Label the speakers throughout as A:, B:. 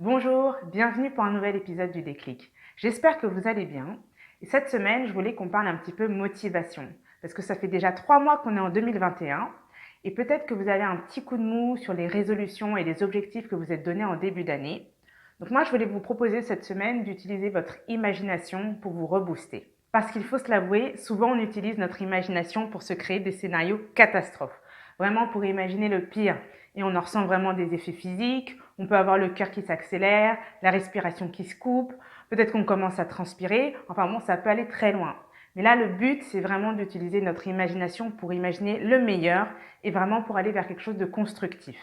A: Bonjour, bienvenue pour un nouvel épisode du Déclic. J'espère que vous allez bien. Et cette semaine, je voulais qu'on parle un petit peu motivation. Parce que ça fait déjà 3 mois qu'on est en 2021. Et peut-être que vous avez un petit coup de mou sur les résolutions et les objectifs que vous êtes donnés en début d'année. Donc moi, je voulais vous proposer cette semaine d'utiliser votre imagination pour vous rebooster. Parce qu'il faut se l'avouer, souvent on utilise notre imagination pour se créer des scénarios catastrophes. Vraiment pour imaginer le pire. Et on en ressent vraiment des effets physiques. On peut avoir le cœur qui s'accélère, la respiration qui se coupe. Peut-être qu'on commence à transpirer. Enfin bon, ça peut aller très loin. Mais là, le but, c'est vraiment d'utiliser notre imagination pour imaginer le meilleur et vraiment pour aller vers quelque chose de constructif.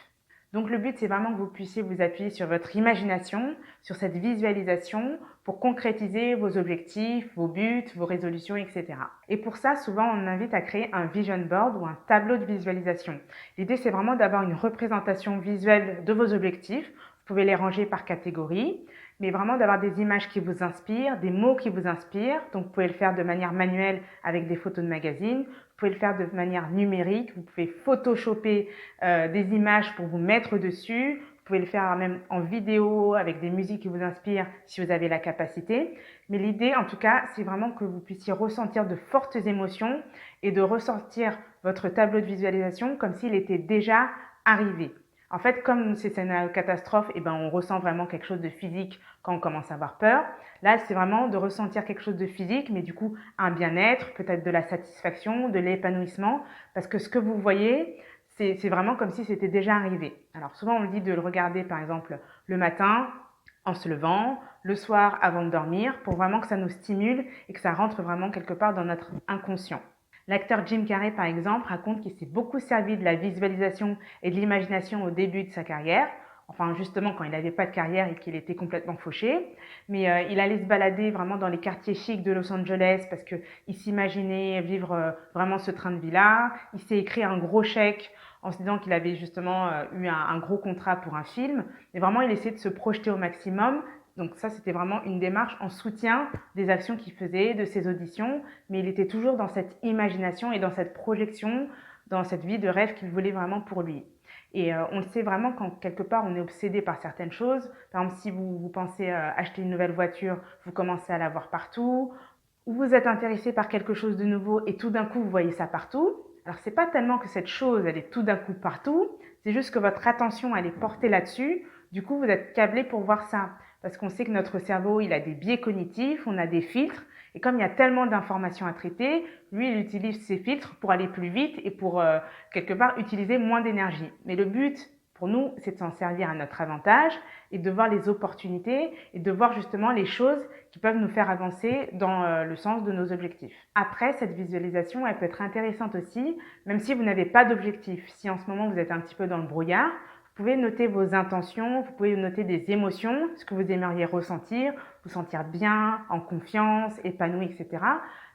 A: Donc le but, c'est vraiment que vous puissiez vous appuyer sur votre imagination, sur cette visualisation pour concrétiser vos objectifs, vos buts, vos résolutions, etc. Et pour ça, souvent, on invite à créer un vision board ou un tableau de visualisation. L'idée, c'est vraiment d'avoir une représentation visuelle de vos objectifs. Vous pouvez les ranger par catégorie, mais vraiment d'avoir des images qui vous inspirent, des mots qui vous inspirent. Donc, vous pouvez le faire de manière manuelle avec des photos de magazines. Vous pouvez le faire de manière numérique. Vous pouvez photoshopper des images pour vous mettre dessus. Vous pouvez le faire même en vidéo avec des musiques qui vous inspirent si vous avez la capacité. Mais l'idée, en tout cas, c'est vraiment que vous puissiez ressentir de fortes émotions et de ressortir votre tableau de visualisation comme s'il était déjà arrivé. En fait, comme c'est une catastrophe, on ressent vraiment quelque chose de physique quand on commence à avoir peur. Là, c'est vraiment de ressentir quelque chose de physique, mais du coup, un bien-être, peut-être de la satisfaction, de l'épanouissement, parce que ce que vous voyez, c'est vraiment comme si c'était déjà arrivé. Alors souvent, on le dit de le regarder, par exemple, le matin, en se levant, le soir avant de dormir, pour vraiment que ça nous stimule et que ça rentre vraiment quelque part dans notre inconscient. L'acteur Jim Carrey, par exemple, raconte qu'il s'est beaucoup servi de la visualisation et de l'imagination au début de sa carrière. Enfin, justement, quand il n'avait pas de carrière et qu'il était complètement fauché. Mais il allait se balader vraiment dans les quartiers chics de Los Angeles parce qu'il s'imaginait vivre vraiment ce train de vie-là. Il s'est écrit un gros chèque en se disant qu'il avait justement eu un gros contrat pour un film. Et vraiment, il essayait de se projeter au maximum. Donc ça, c'était vraiment une démarche en soutien des actions qu'il faisait, de ses auditions, mais il était toujours dans cette imagination et dans cette projection, dans cette vie de rêve qu'il voulait vraiment pour lui. Et on le sait vraiment quand quelque part on est obsédé par certaines choses. Par exemple, si vous pensez acheter une nouvelle voiture, vous commencez à la voir partout, ou vous êtes intéressé par quelque chose de nouveau et tout d'un coup vous voyez ça partout. Alors c'est pas tellement que cette chose elle est tout d'un coup partout, c'est juste que votre attention elle est portée là-dessus. Du coup vous êtes câblé pour voir ça. Parce qu'on sait que notre cerveau, il a des biais cognitifs, on a des filtres. Et comme il y a tellement d'informations à traiter, lui, il utilise ces filtres pour aller plus vite et pour, quelque part, utiliser moins d'énergie. Mais le but, pour nous, c'est de s'en servir à notre avantage et de voir les opportunités et de voir justement les choses qui peuvent nous faire avancer dans le sens de nos objectifs. Après, cette visualisation, elle peut être intéressante aussi, même si vous n'avez pas d'objectif. Si en ce moment, vous êtes un petit peu dans le brouillard, vous pouvez noter vos intentions, vous pouvez noter des émotions, ce que vous aimeriez ressentir, vous sentir bien, en confiance, épanoui, etc.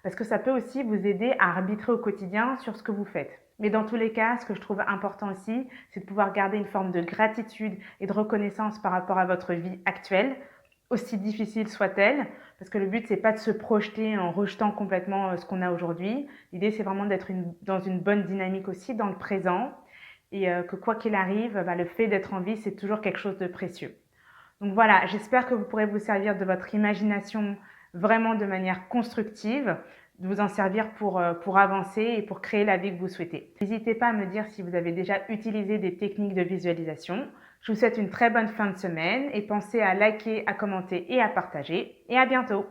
A: Parce que ça peut aussi vous aider à arbitrer au quotidien sur ce que vous faites. Mais dans tous les cas, ce que je trouve important aussi, c'est de pouvoir garder une forme de gratitude et de reconnaissance par rapport à votre vie actuelle, aussi difficile soit-elle, parce que le but, c'est pas de se projeter en rejetant complètement ce qu'on a aujourd'hui. L'idée, c'est vraiment d'être dans une bonne dynamique aussi, dans le présent, et que quoi qu'il arrive, le fait d'être en vie, c'est toujours quelque chose de précieux. Donc voilà, j'espère que vous pourrez vous servir de votre imagination vraiment de manière constructive, de vous en servir pour avancer et pour créer la vie que vous souhaitez. N'hésitez pas à me dire si vous avez déjà utilisé des techniques de visualisation. Je vous souhaite une très bonne fin de semaine et pensez à liker, à commenter et à partager. Et à bientôt!